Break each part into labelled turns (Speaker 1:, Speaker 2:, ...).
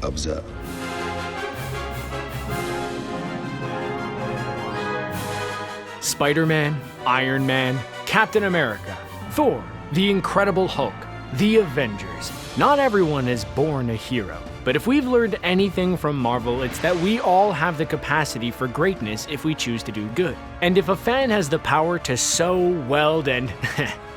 Speaker 1: Observe.
Speaker 2: Spider-Man, Iron Man, Captain America, Thor, the Incredible Hulk, the Avengers. Not everyone is born a hero, but if we've learned anything from Marvel, it's that we all have the capacity for greatness if we choose to do good. And if a fan has the power to sew, weld, and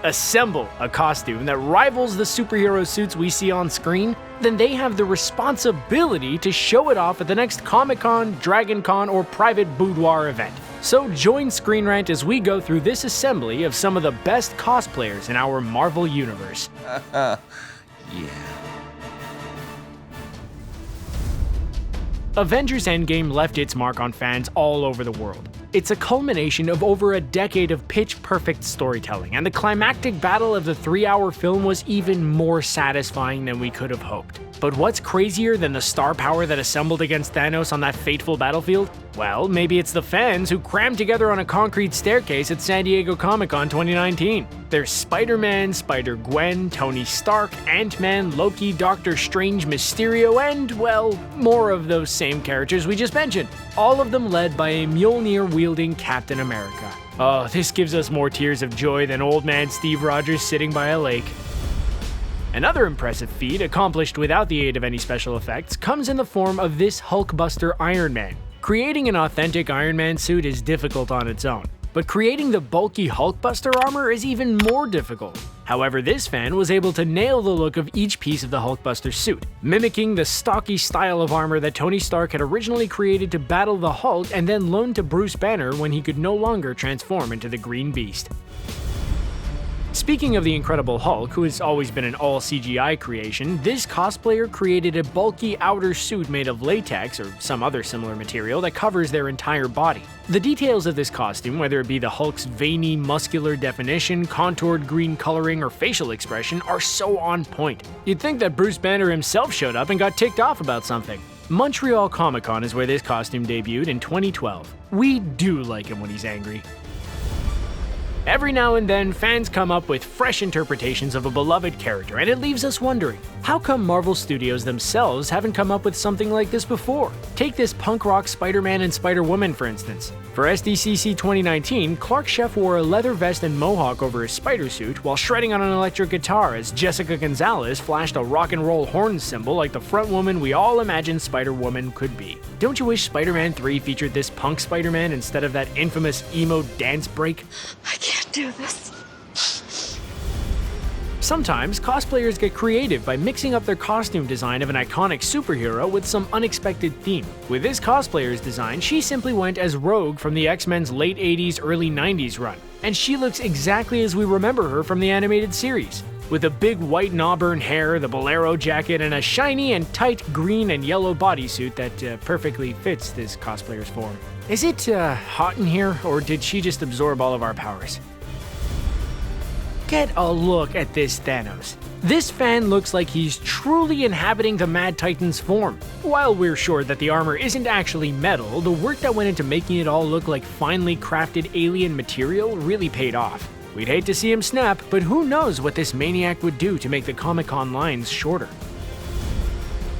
Speaker 2: assemble a costume that rivals the superhero suits we see on screen, then they have the responsibility to show it off at the next Comic-Con, Dragon Con, or private boudoir event. So join ScreenRant as we go through this assembly of some of the best cosplayers in our Marvel universe.
Speaker 1: Yeah.
Speaker 2: Avengers Endgame left its mark on fans all over the world. It's a culmination of over a decade of pitch-perfect storytelling, and the climactic battle of the 3-hour film was even more satisfying than we could have hoped. But what's crazier than the star power that assembled against Thanos on that fateful battlefield? Well, maybe it's the fans who crammed together on a concrete staircase at San Diego Comic-Con 2019. There's Spider-Man, Spider-Gwen, Tony Stark, Ant-Man, Loki, Doctor Strange, Mysterio, and, well, more of those same characters we just mentioned. All of them led by a Mjolnir-wielding Captain America. Oh, this gives us more tears of joy than old man Steve Rogers sitting by a lake. Another impressive feat, accomplished without the aid of any special effects, comes in the form of this Hulkbuster Iron Man. Creating an authentic Iron Man suit is difficult on its own, but creating the bulky Hulkbuster armor is even more difficult. However, this fan was able to nail the look of each piece of the Hulkbuster suit, mimicking the stocky style of armor that Tony Stark had originally created to battle the Hulk and then loaned to Bruce Banner when he could no longer transform into the Green Beast. Speaking of the Incredible Hulk, who has always been an all-CGI creation, this cosplayer created a bulky outer suit made of latex or some other similar material that covers their entire body. The details of this costume, whether it be the Hulk's veiny, muscular definition, contoured green coloring, or facial expression, are so on point. You'd think that Bruce Banner himself showed up and got ticked off about something. Montreal Comic-Con is where this costume debuted in 2012. We do like him when he's angry. Every now and then, fans come up with fresh interpretations of a beloved character, and it leaves us wondering, how come Marvel Studios themselves haven't come up with something like this before? Take this punk rock Spider-Man and Spider-Woman, for instance. For SDCC 2019, Clark Sheff wore a leather vest and mohawk over his spider suit while shredding on an electric guitar as Jessica Gonzalez flashed a rock and roll horn symbol like the front woman we all imagined Spider-Woman could be. Don't you wish Spider-Man 3 featured this punk Spider-Man instead of that infamous emo dance break?
Speaker 3: I can't do this.
Speaker 2: Sometimes, cosplayers get creative by mixing up their costume design of an iconic superhero with some unexpected theme. With this cosplayer's design, she simply went as Rogue from the X-Men's late 80s, early 90s run, and she looks exactly as we remember her from the animated series. With a big white and auburn hair, the bolero jacket, and a shiny and tight green and yellow bodysuit that perfectly fits this cosplayer's form. Is it hot in here, or did she just absorb all of our powers? Get a look at this Thanos. This fan looks like he's truly inhabiting the Mad Titan's form. While we're sure that the armor isn't actually metal, the work that went into making it all look like finely crafted alien material really paid off. We'd hate to see him snap, but who knows what this maniac would do to make the Comic-Con lines shorter.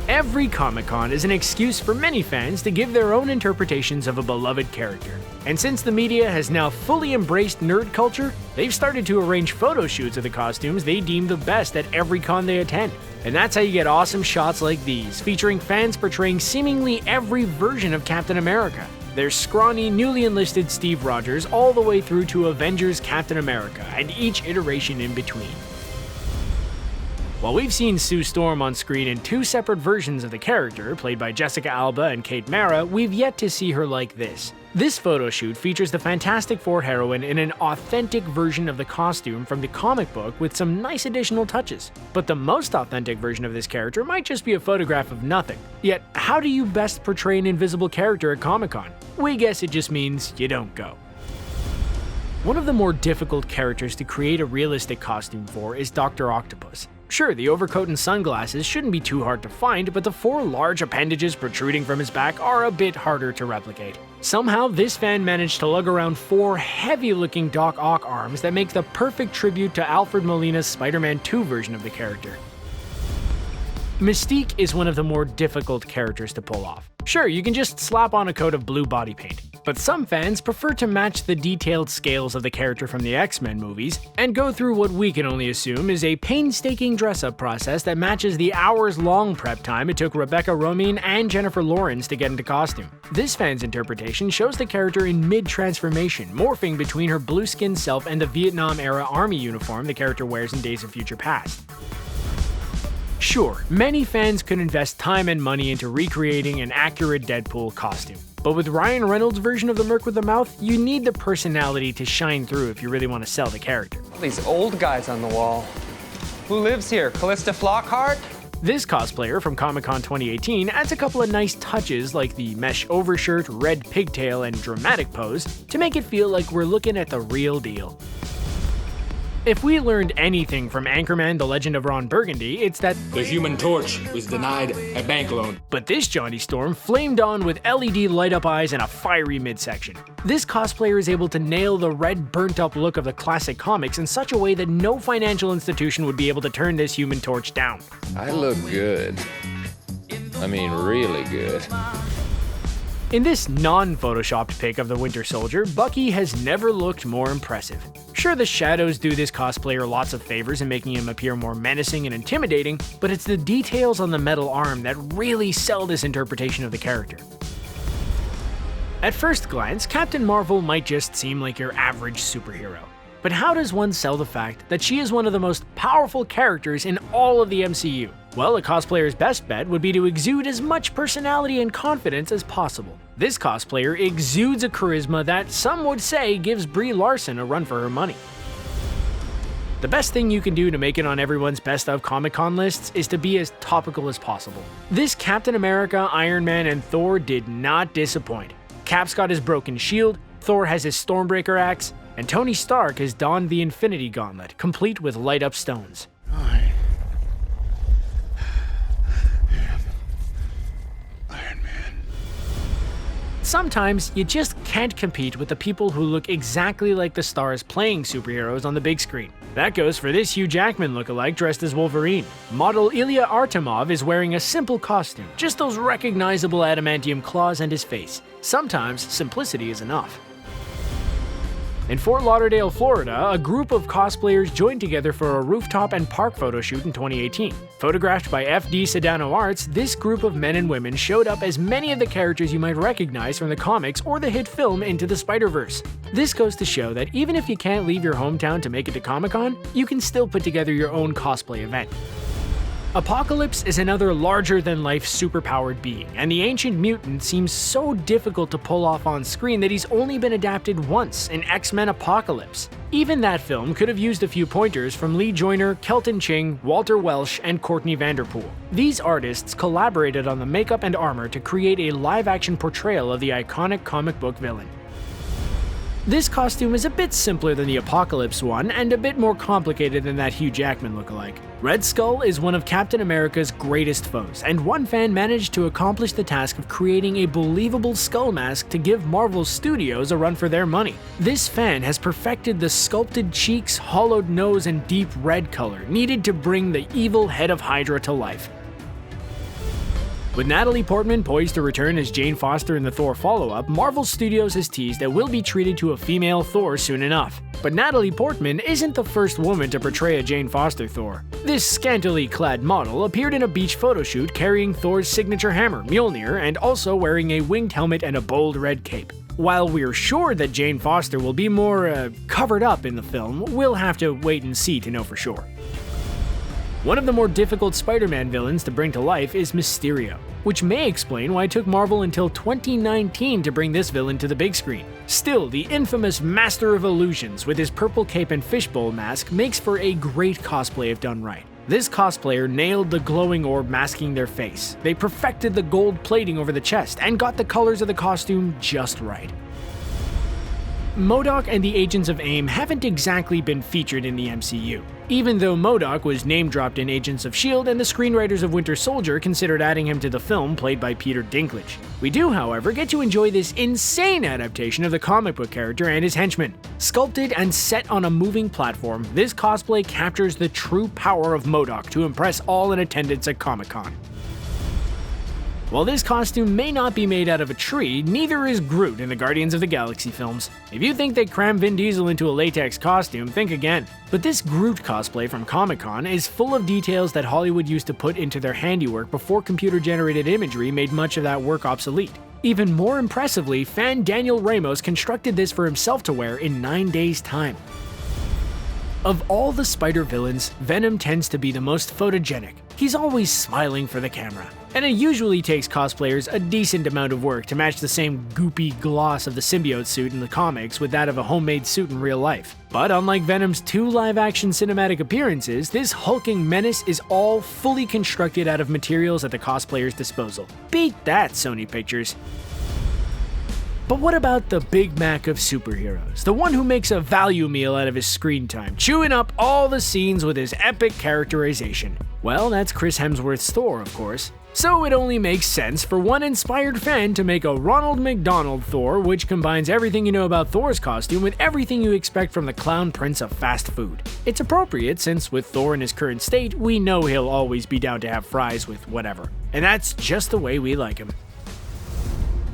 Speaker 2: Every Comic-Con is an excuse for many fans to give their own interpretations of a beloved character. And since the media has now fully embraced nerd culture, they've started to arrange photo shoots of the costumes they deem the best at every con they attend. And that's how you get awesome shots like these, featuring fans portraying seemingly every version of Captain America. There's scrawny, newly enlisted Steve Rogers all the way through to Avengers Captain America, and each iteration in between. While we've seen Sue Storm on screen in 2 separate versions of the character, played by Jessica Alba and Kate Mara, we've yet to see her like this. This photo shoot features the Fantastic Four heroine in an authentic version of the costume from the comic book with some nice additional touches. But the most authentic version of this character might just be a photograph of nothing. Yet, how do you best portray an invisible character at Comic-Con? We guess it just means you don't go. One of the more difficult characters to create a realistic costume for is Dr. Octopus. Sure, the overcoat and sunglasses shouldn't be too hard to find, but the 4 large appendages protruding from his back are a bit harder to replicate. Somehow, this fan managed to lug around 4 heavy-looking Doc Ock arms that make the perfect tribute to Alfred Molina's Spider-Man 2 version of the character. Mystique is one of the more difficult characters to pull off. Sure, you can just slap on a coat of blue body paint, but some fans prefer to match the detailed scales of the character from the X-Men movies and go through what we can only assume is a painstaking dress-up process that matches the hours-long prep time it took Rebecca Romijn and Jennifer Lawrence to get into costume. This fan's interpretation shows the character in mid-transformation, morphing between her blue-skinned self and the Vietnam-era army uniform the character wears in Days of Future Past. Sure, many fans could invest time and money into recreating an accurate Deadpool costume, but with Ryan Reynolds' version of the Merc with the Mouth, you need the personality to shine through if you really want to sell the character.
Speaker 1: All these old guys on the wall. Who lives here? Callista Flockhart?
Speaker 2: This cosplayer from Comic-Con 2018 adds a couple of nice touches like the mesh overshirt, red pigtail, and dramatic pose to make it feel like we're looking at the real deal. If we learned anything from Anchorman: The Legend of Ron Burgundy, it's that
Speaker 3: the Human Torch was denied a bank loan.
Speaker 2: But this Johnny Storm flamed on with LED light-up eyes and a fiery midsection. This cosplayer is able to nail the red burnt-up look of the classic comics in such a way that no financial institution would be able to turn this Human Torch down.
Speaker 4: I look good. I mean, really good.
Speaker 2: In this non-photoshopped pic of the Winter Soldier, Bucky has never looked more impressive. Sure, the shadows do this cosplayer lots of favors in making him appear more menacing and intimidating, but it's the details on the metal arm that really sell this interpretation of the character. At first glance, Captain Marvel might just seem like your average superhero. But how does one sell the fact that she is one of the most powerful characters in all of the MCU? Well, a cosplayer's best bet would be to exude as much personality and confidence as possible. This cosplayer exudes a charisma that some would say gives Brie Larson a run for her money. The best thing you can do to make it on everyone's best of Comic-Con lists is to be as topical as possible. This Captain America, Iron Man, and Thor did not disappoint. Cap's got his broken shield, Thor has his Stormbreaker axe, and Tony Stark has donned the Infinity Gauntlet, complete with light-up stones.
Speaker 5: I am Iron Man.
Speaker 2: Sometimes you just can't compete with the people who look exactly like the stars playing superheroes on the big screen. That goes for this Hugh Jackman lookalike dressed as Wolverine. Model Ilya Artemov is wearing a simple costume, just those recognizable adamantium claws and his face. Sometimes simplicity is enough. In Fort Lauderdale, Florida, a group of cosplayers joined together for a rooftop and park photo shoot in 2018. Photographed by FD Sedano Arts, this group of men and women showed up as many of the characters you might recognize from the comics or the hit film Into the Spider-Verse. This goes to show that even if you can't leave your hometown to make it to Comic-Con, you can still put together your own cosplay event. Apocalypse is another larger-than-life superpowered being, and the Ancient Mutant seems so difficult to pull off on screen that he's only been adapted once in X-Men Apocalypse. Even that film could have used a few pointers from Lee Joyner, Kelton Ching, Walter Welsh, and Courtney Vanderpool. These artists collaborated on the makeup and armor to create a live-action portrayal of the iconic comic book villain. This costume is a bit simpler than the Apocalypse one, and a bit more complicated than that Hugh Jackman lookalike. Red Skull is one of Captain America's greatest foes, and one fan managed to accomplish the task of creating a believable skull mask to give Marvel Studios a run for their money. This fan has perfected the sculpted cheeks, hollowed nose, and deep red color needed to bring the evil head of Hydra to life. With Natalie Portman poised to return as Jane Foster in the Thor follow-up, Marvel Studios has teased that we'll be treated to a female Thor soon enough. But Natalie Portman isn't the first woman to portray a Jane Foster Thor. This scantily clad model appeared in a beach photoshoot carrying Thor's signature hammer, Mjolnir, and also wearing a winged helmet and a bold red cape. While we're sure that Jane Foster will be more, covered up in the film, we'll have to wait and see to know for sure. One of the more difficult Spider-Man villains to bring to life is Mysterio, which may explain why it took Marvel until 2019 to bring this villain to the big screen. Still, the infamous Master of Illusions with his purple cape and fishbowl mask makes for a great cosplay if done right. This cosplayer nailed the glowing orb masking their face. They perfected the gold plating over the chest and got the colors of the costume just right. Modok and the Agents of AIM haven't exactly been featured in the MCU. Even though Modok was name-dropped in Agents of S.H.I.E.L.D. and the screenwriters of Winter Soldier considered adding him to the film played by Peter Dinklage. We do, however, get to enjoy this insane adaptation of the comic book character and his henchmen. Sculpted and set on a moving platform, this cosplay captures the true power of Modok to impress all in attendance at Comic-Con. While this costume may not be made out of a tree, neither is Groot in the Guardians of the Galaxy films. If you think they crammed Vin Diesel into a latex costume, think again. But this Groot cosplay from Comic-Con is full of details that Hollywood used to put into their handiwork before computer-generated imagery made much of that work obsolete. Even more impressively, fan Daniel Ramos constructed this for himself to wear in 9 days' time. Of all the Spider villains, Venom tends to be the most photogenic. He's always smiling for the camera, and it usually takes cosplayers a decent amount of work to match the same goopy gloss of the symbiote suit in the comics with that of a homemade suit in real life. But unlike Venom's 2 live-action cinematic appearances, this hulking menace is all fully constructed out of materials at the cosplayer's disposal. Beat that, Sony Pictures. But what about the Big Mac of superheroes? The one who makes a value meal out of his screen time, chewing up all the scenes with his epic characterization. Well, that's Chris Hemsworth's Thor, of course. So it only makes sense for one inspired fan to make a Ronald Mcdonald Thor, which combines everything you know about Thor's costume with everything you expect from the clown prince of fast food. It's appropriate since with Thor in his current state, we know he'll always be down to have fries with whatever. And that's just the way we like him.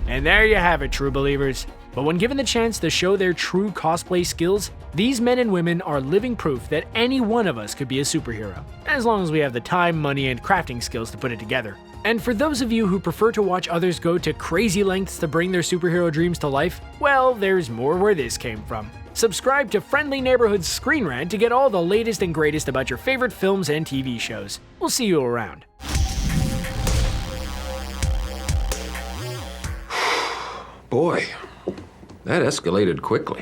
Speaker 2: And there you have it, true believers. But when given the chance to show their true cosplay skills, these men and women are living proof that any one of us could be a superhero, as long as we have the time, money, and crafting skills to put it together. And for those of you who prefer to watch others go to crazy lengths to bring their superhero dreams to life, well, there's more where this came from. Subscribe to Friendly Neighborhood's ScreenRant to get all the latest and greatest about your favorite films and TV shows. We'll see you around.
Speaker 3: Boy, that escalated quickly.